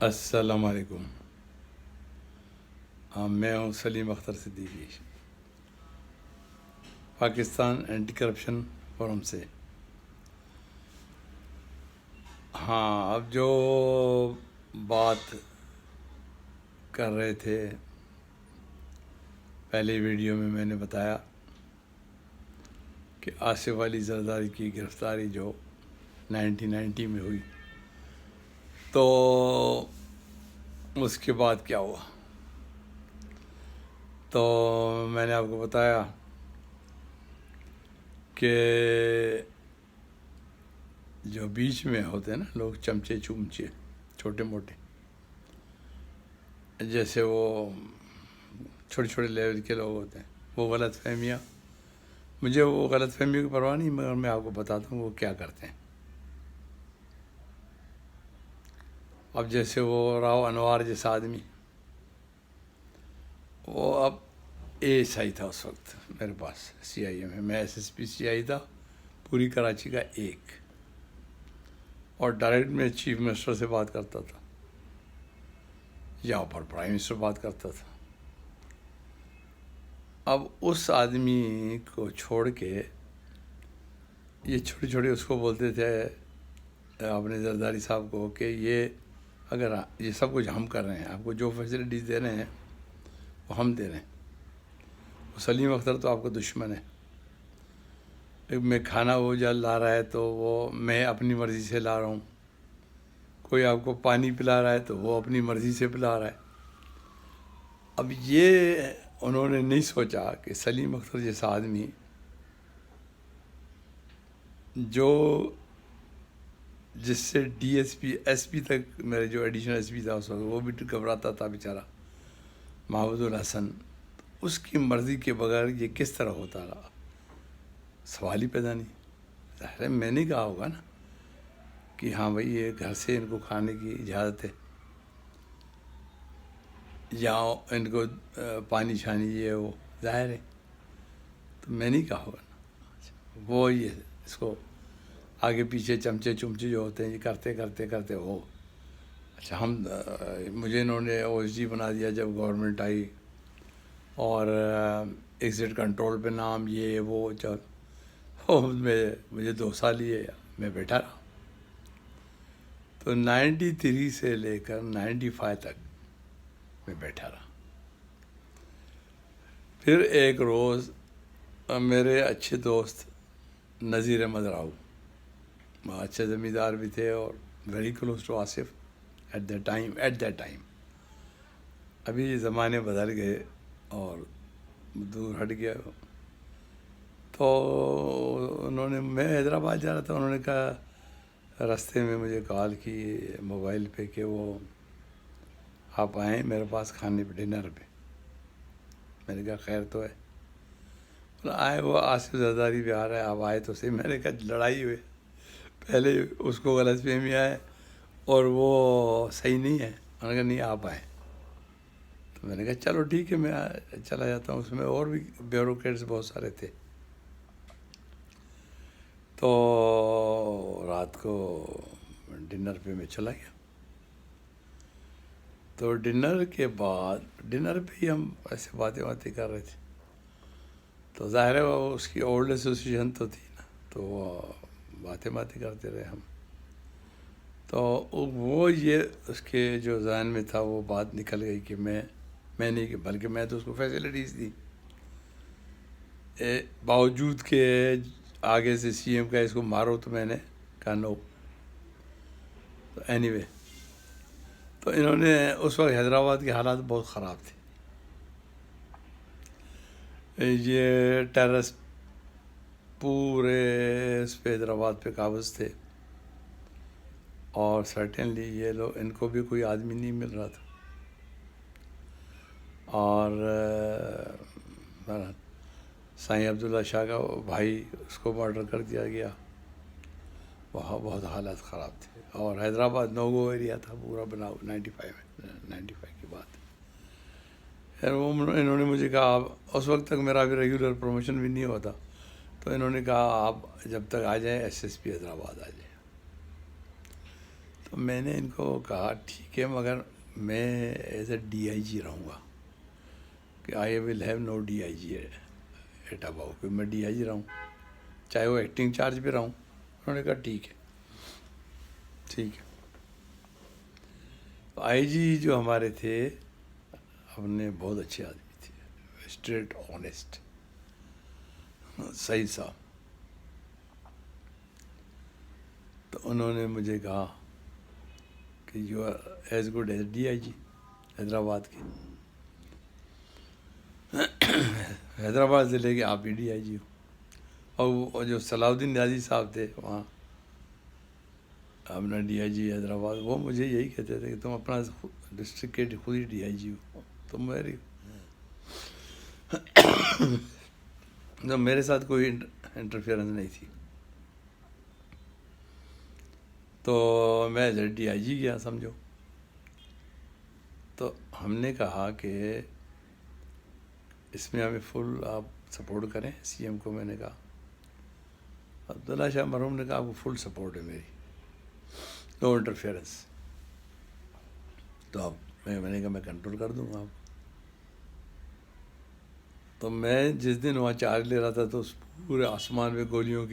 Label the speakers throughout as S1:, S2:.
S1: السلام علیکم. میں ہوں Salim Akhtar Siddiqui, Pakistan anti corruption forum سے. ہاں، اب جو بات کر رہے تھے پہلے ویڈیو میں نے بتایا کہ آصف علی زرداری کی گرفتاری جو 1990 میں ہوئی، تو اس کے بعد کیا ہوا. تو میں نے آپ کو بتایا کہ جو بیچ میں ہوتے ہیں نا لوگ، چمچے چمچے چھوٹے موٹے، جیسے وہ چھوٹے چھوٹے لیول کے لوگ ہوتے ہیں، وہ غلط فہمیاں، مجھے وہ غلط فہمیوں کی پرواہ نہیں، مگر میں آپ کو بتاتا ہوں وہ کیا کرتے ہیں. اب جیسے وہ راؤ انوار جیسا آدمی، وہ اب اے ایس آئی تھا اس وقت میرے پاس سی آئی اے میں ایس ایس پی سی آئی تھا پوری کراچی کا ایک، اور ڈائریکٹ میں چیف منسٹر سے بات کرتا تھا یا پر پرائم منسٹر بات کرتا تھا. اب اس آدمی کو چھوڑ کے یہ چھوٹے چھوٹے اس کو بولتے تھے اپنے زرداری صاحب کو کہ یہ اگر یہ سب کچھ ہم کر رہے ہیں، آپ کو جو فیسلٹیز دے رہے ہیں وہ ہم دے رہے ہیں. وہ سلیم اختر تو آپ کا دشمن ہے. میں کھانا وہ جل لا رہا ہے تو وہ میں اپنی مرضی سے لا رہا ہوں، کوئی آپ کو پانی پلا رہا ہے تو وہ اپنی مرضی سے پلا رہا ہے. اب یہ انہوں نے نہیں سوچا کہ سلیم اختر جیسا آدمی جو جس سے D S P S P تک، میرے جو ایڈیشنل ایس پی تھا اس وقت، وہ بھی گھبراتا تھا بیچارہ محمود الحسن، اس کی مرضی کے بغیر یہ کس طرح ہوتا رہا، سوال ہی پیدا نہیں. ظاہر ہے میں نہیں کہا ہوگا نا کہ ہاں بھائی یہ گھر سے ان کو کھانے کی اجازت ہے یا ان کو پانی چھانی یہ وہ، ظاہر ہے تو میں نہیں کہا ہوگا نا. وہ یہ اس کو آگے پیچھے چمچے چمچے جو ہوتے ہیں یہ کرتے کرتے کرتے وہ اچھا مجھے انہوں نے او ایس ڈی بنا دیا جب گورنمنٹ آئی، اور ایگزٹ کنٹرول پہ نام یہ وہ مجھے 2 سال ہی میں بیٹھا رہا. تو 93 سے لے کر 95 تک میں بیٹھا رہا. پھر ایک روز میرے اچھے دوست نذیر احمد راؤ، اچھے زمیندار بھی تھے اور very close to Asif at that time. ابھی زمانے بدل گئے اور دور ہٹ گیا. تو انہوں نے، میں حیدرآباد جا رہا تھا، انہوں نے کہا راستے میں مجھے کال کی موبائل پہ کہ وہ آپ آئیں میرے پاس کھانے پہ، ڈنر پہ. میں نے کہا خیر تو ہے. آئے وہ آصف زرداری بھی آ رہا ہے، آپ آئے تو صحیح. میں نے کہا لڑائی ہوئے، پہلے اس کو غلط فہمی آئے اور وہ صحیح نہیں ہے. انہوں نے کہا نہیں آپ آئیں. تو میں نے کہا چلو ٹھیک ہے میں چلا جاتا ہوں. اس میں اور بھی بیوروکریٹس بہت سارے تھے. تو رات کو ڈنر پہ میں چلا گیا. تو ڈنر کے بعد، ڈنر پہ ہی ہم ایسے باتیں کر رہے تھے. تو ظاہر ہے وہ اس کی اولڈ ایسوسیشن تو تھی نا، تو وہ باتیں کرتے رہے ہم. تو وہ یہ اس کے جو ذہن میں تھا وہ بات نکل گئی کہ میں نہیں، بلکہ میں تو اس کو فیسلٹیز دی، باوجود کہ آگے سے سی ایم کا اس کو مارو، تو میں نے کہا نو. تو اینی وے، تو انہوں نے اس وقت حیدرآباد کے حالات بہت خراب تھے. یہ ٹیررسٹ پورے اس پہ حیدرآباد پہ قابض تھے، اور سرٹنلی یہ لوگ، ان کو بھی کوئی آدمی نہیں مل رہا تھا. اور سائیں عبداللہ شاہ کا بھائی، اس کو مرڈر کر دیا گیا. وہاں بہت حالات خراب تھے، اور حیدرآباد نو گو ایریا تھا پورا بناؤ 95 کی بات. خیر وہ انہوں نے مجھے کہا اس وقت تک میرا بھی ریگولر پروموشن بھی نہیں ہوتا، تو انہوں نے کہا آپ جب تک آ جائیں ایس ایس پی حیدرآباد آ جائیں. تو تو میں نے ان کو کہا ٹھیک ہے مگر میں ایز اے ڈی آئی جی رہوں گا، کہ I will have no D I G at above, کہ میں ڈی آئی جی رہوں چاہے وہ ایکٹنگ چارج پہ رہوں. انہوں نے کہا ٹھیک ہے ٹھیک ہے. آئی جی جو ہمارے تھے اپنے بہت اچھے آدمی تھے، اسٹریٹ آنیسٹ صحیح صاحب. تو انہوں نے مجھے کہا کہ you are as good as D I G Hyderabad کے، حیدرآباد ضلع کے آپ بھی ڈی آئی جی ہو. اور وہ جو صلاح الدین نیازی صاحب تھے وہاں اپنا ڈی آئی جی حیدرآباد، وہ مجھے یہی کہتے تھے کہ تم اپنا ڈسٹرکٹ کے خود ہی ڈی آئی جی ہو، تم میرے ساتھ کوئی انٹرفیئرنس نہیں تھی. تو میں ایز اے ڈی آئی جی گیا سمجھو. تو ہم نے کہا کہ اس میں ہمیں فل آپ سپورٹ کریں سی ایم کو. میں نے کہا عبداللہ شاہ مرحوم نے کہا آپ کو فل سپورٹ ہے میری، نو انٹرفیئرنس. تو اب میں نے کہا میں کنٹرول کر دوں گا آپ. تو میں جس دن وہاں چارج لے رہا تھا تو اس پورے آسمان میں گولیاں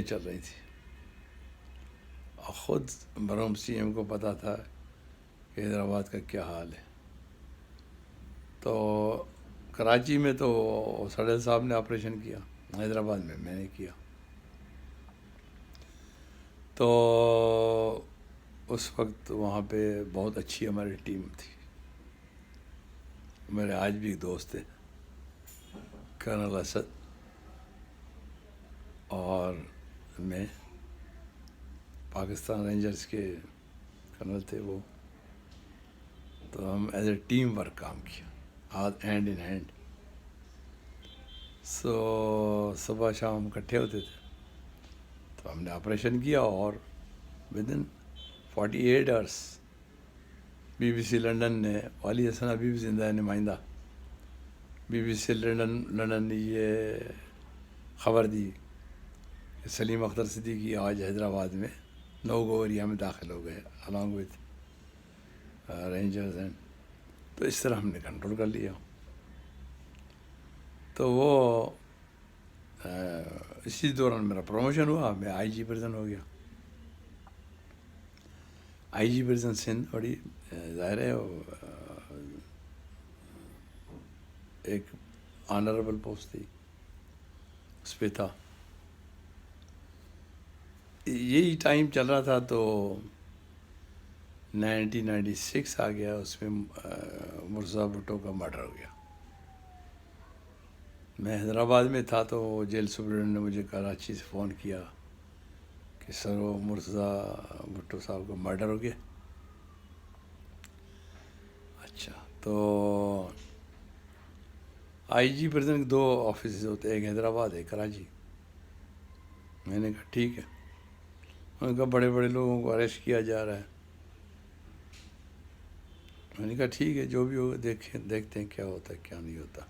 S1: چل رہی تھیں. اور خود مرحوم سی ایم کو پتہ تھا کہ حیدرآباد کا کیا حال ہے. تو کراچی میں تو سڑل صاحب نے آپریشن کیا، حیدرآباد میں نے کیا. تو اس وقت وہاں پہ بہت اچھی ہماری ٹیم تھی. میرے آج بھی ایک دوست ہے کرنل اسد، اور میں پاکستان رینجرز کے کرنل تھے وہ. تو ہم ایز اے ٹیم ورک کام کیا، ہاتھ ہینڈ ان ہینڈ. صبح شام اکٹھے ہوتے تھے. تو ہم نے آپریشن کیا اور within 48 hours B B C London نے، والی حسن ابھی بھی زندہ ہے نمائندہ، بی بی سی لنڈن نے یہ خبر دی کہ سلیم اختر صدیقی آج حیدرآباد میں نوگو ایریا میں داخل ہو گئے along with رینجرز اینڈ. تو اس طرح ہم نے کنٹرول کر لیا. تو وہ اسی دوران میرا پروموشن ہوا، میں آئی جی پرزن ہو گیا. آئی جی پرزن سندھ بڑی ظاہر ہے ایک آنریبل پوسٹ تھی، اس پہ تھا. یہی ٹائم چل رہا تھا تو 1996 آ گیا، اس میں مرزا بھٹو کا مرڈر ہو گیا. میں حیدرآباد میں تھا تو جیل سپرڈنٹ نے مجھے کراچی سے فون کیا کہ سر وہ مرزا بھٹو صاحب کا مرڈر ہو گیا. اچھا. تو آئی جی پرزن کے 2 آفیسز ہوتے ہیں، ایک حیدرآباد ایک کراچی. میں نے کہا ٹھیک ہے. انہوں نے کہا بڑے بڑے لوگوں کو اریسٹ کیا جا رہا ہے. میں نے کہا ٹھیک ہے جو بھی ہوگا دیکھتے ہیں کیا ہوتا ہے کیا نہیں ہوتا.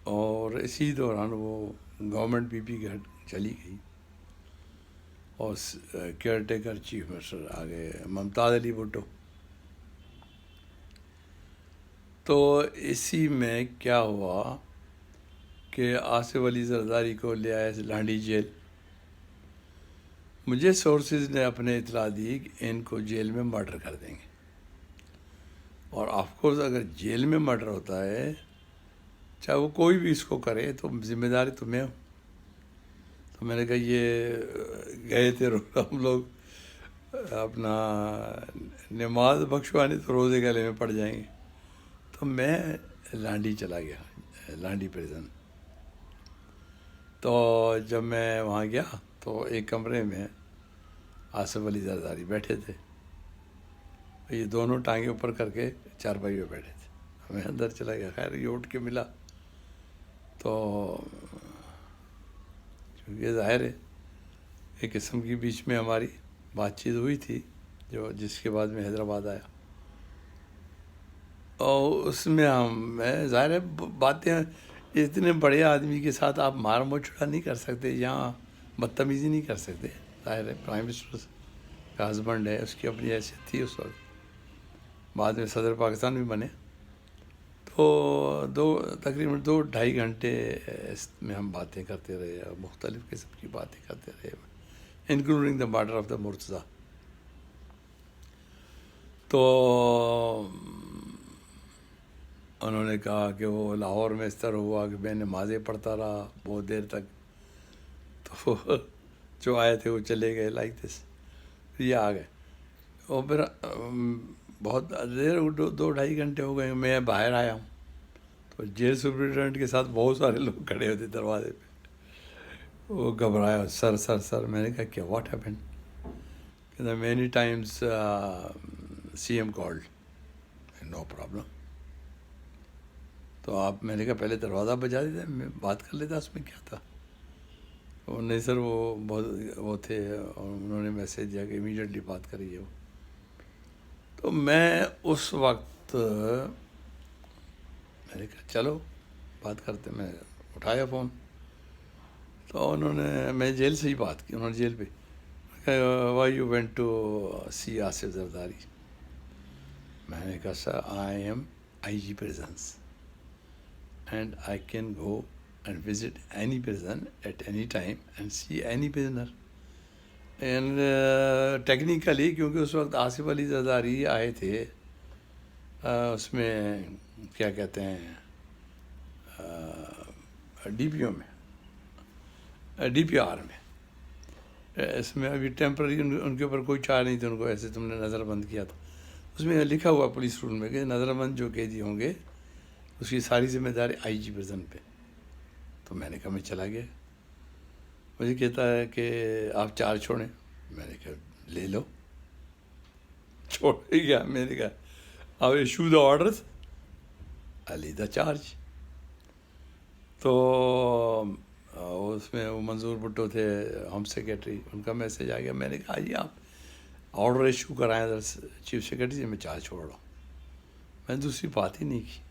S1: اور اسی دوران وہ گورنمنٹ پی پی کے چلی گئی اور کیئر ٹیکر چیف منسٹر آ گئے ممتاز علی بھٹو. تو اسی میں کیا ہوا کہ آصف علی زرداری کو لے آئے لانڈی جیل. مجھے سورسز نے اپنے اطلاع دی کہ ان کو جیل میں مرڈر کر دیں گے، اور آف کورس اگر جیل میں مرڈر ہوتا ہے چاہے وہ کوئی بھی اس کو کرے تو ذمہ داری تو میں ہوں. تو میں نے کہا یہ گئے تھے ہم لوگ اپنا نماز بخشوانے تو روزے گلے میں پڑ جائیں گے. تو میں لانڈی چلا گیا، لانڈی پریزن. تو جب میں وہاں گیا تو ایک کمرے میں آصف علی زرداری بیٹھے تھے، یہ دونوں ٹانگیں اوپر کر کے چارپائی پہ بیٹھے تھے. میں اندر چلا گیا. خیر یہ اٹھ کے ملا تو چونکہ ظاہر ہے ایک قسم کی بیچ میں ہماری بات چیت ہوئی تھی جس کے بعد میں حیدرآباد آیا. اور اس میں میں ظاہر ہے باتیں اتنے بڑے آدمی کے ساتھ آپ مار موچڑا نہیں کر سکتے، یہاں بدتمیزی نہیں کر سکتے. ظاہر ہے پرائم منسٹر کا ہسبینڈ ہے، اس کی اپنی حیثیت تھی اس وقت، بعد میں صدر پاکستان بھی بنے. تو تقریباً 2-2.5 گھنٹے اس میں ہم باتیں کرتے رہے، مختلف قسم کی باتیں کرتے رہے، including the مارڈر of the Murtaza. تو انہوں نے کہا کہ وہ لاہور میں اس طرح ہوا کہ میں نمازیں پڑھتا رہا بہت دیر تک، تو جو آئے تھے وہ چلے گئے لائک دس، یہ آ گئے. اور پھر بہت دیر 2-2.5 گھنٹے ہو گئے، میں باہر آیا ہوں تو جیل سپرنٹینڈنٹ کے ساتھ بہت سارے لوگ کھڑے ہوتے دروازے پہ. وہ گھبرایا، سر میں نے کہا کہ واٹ ہیپن؟ کہ many times C M called. No problem. تو آپ، میں نے کہا پہلے دروازہ بجا دیتے میں بات کر لیتا، اس میں کیا تھا. وہ نہیں سر، وہ بہت وہ تھے، اور انہوں نے میسیج دیا کہ امیڈیٹلی بات کریے. وہ تو میں اس وقت میں نے کہا چلو بات کرتے. میں اٹھایا فون تو انہوں نے، میں جیل سے ہی بات کی، انہوں نے جیل پہ why you went to see Asif Zardari. میں نے کہا sir I am I G presence and I can go and visit any prison at any time and see any prisoner. And technically کیونکہ اس وقت آصف علی زرداری آئے تھے اس میں کیا کہتے ہیں ڈی پی او میں، ڈی پی آر میں، اس میں ابھی ٹیمپرری ان کے اوپر کوئی چارج نہیں تھی، ان کو ایسے تم نے نظر بند کیا تھا. اس میں لکھا ہوا پولیس رول میں کہ نظر بند جو قیدی ہوں گے اس کی ساری ذمہ داری آئی جی پریزن پہ. تو میں نے کہا میں چلا گیا. مجھے کہتا ہے کہ آپ چارج چھوڑیں. میں نے کہا لے لو. چھوڑ ہی گیا. میں نے کہا آپ ایشو دا آرڈرز آئی لی دا چارج. تو اس میں وہ منظور بھٹو تھے ہوم سیکرٹری، ان کا میسیج آ گیا. میں نے کہا جی آپ آرڈر ایشو کرائیں چیف سیکرٹری سے، میں چارج چھوڑ رہا ہوں. میں نے دوسری بات ہی نہیں کی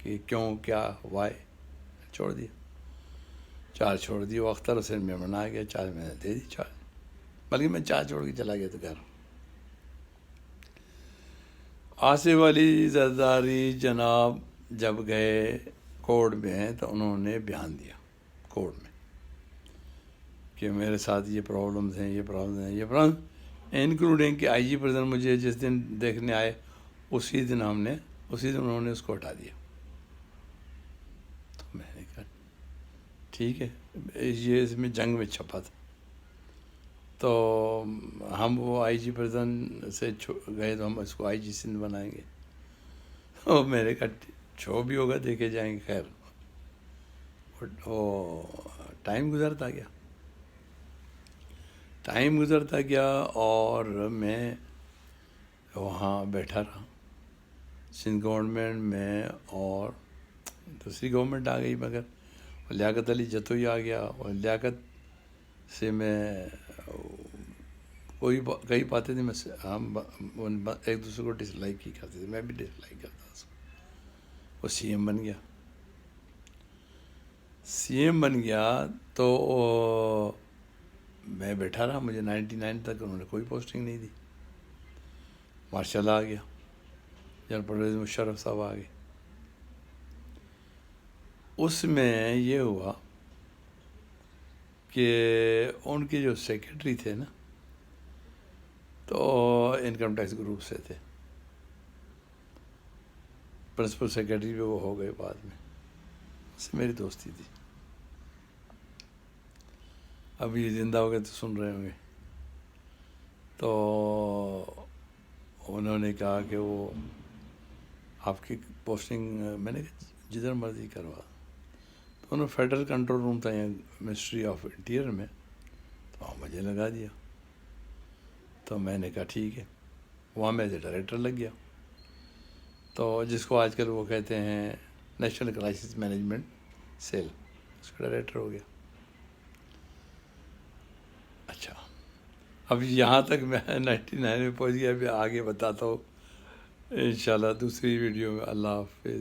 S1: کہ کیوں، کیا، وائی. چھوڑ دیا، چارج چھوڑ دی. وہ اختر حسین میمن آ گیا، چارج میں نے دے دی چارج، بلکہ میں چارج چھوڑ کے چلا گیا تو گھر. آصف علی زرداری جناب جب گئے کورٹ میں تو انہوں نے بیان دیا کورٹ میں کہ میرے ساتھ یہ پرابلمز ہیں، یہ پرابلمز ہیں، یہ پرابلم، انکلوڈنگ کہ آئی جی پریزن مجھے جس دن دیکھنے آئے اسی دن انہوں نے اس کو ہٹا دیا. تو میں نے کہا ٹھیک ہے، یہ اس میں جنگ میں چھپا تھا. تو ہم وہ آئی جی پریزن سے گئے تو ہم اس کو آئی جی سندھ بنائیں گے. اور میں نے کہا جو بھی ہوگا دیکھے جائیں گے. خیر وہ ٹائم گزرتا گیا اور میں وہاں بیٹھا رہا سندھ گورنمنٹ میں. اور دوسری گورنمنٹ آ گئی، مگر لیاقت علی جتوئی آ گیا، اور لیاقت سے میں کئی باتیں تھیں، ہم ایک دوسرے کو ڈس لائک ہی کرتے تھے، میں بھی ڈس لائک کرتا تھا. وہ سی ایم بن گیا تو میں بیٹھا رہا. مجھے 99 تک انہوں نے کوئی پوسٹنگ نہیں دی. مارشل آ گیا، جنرل پرویز مشرف صاحب آ گئے. اس میں یہ ہوا کہ ان کے جو سیکرٹری تھے نا، تو انکم ٹیکس گروپ سے تھے. پرنسپل سیکرٹری بھی وہ ہو گئے بعد میں. اس سے میری دوستی تھی. اب یہ زندہ ہو گئے تو سن رہے ہوں گے. تو انہوں نے کہا کہ وہ آپ کی پوسٹنگ، میں نے کہا جدھر مرضی کروا. تو انہوں نے فیڈرل کنٹرول روم تھا یہاں منسٹری آف انٹیریئر میں، تو وہاں مجھے لگا دیا. تو میں نے کہا ٹھیک ہے. وہاں میں ایز اے ڈائریکٹر لگ گیا، تو جس کو آج کل وہ کہتے ہیں نیشنل کرائسس مینجمنٹ سیل، اس کا ڈائریکٹر ہو گیا. اچھا، اب یہاں تک میں 99 میں پہنچ گیا. ابھی آگے بتاتا ہوں انشاءاللہ دوسری ویڈیو میں. اللہ حافظ.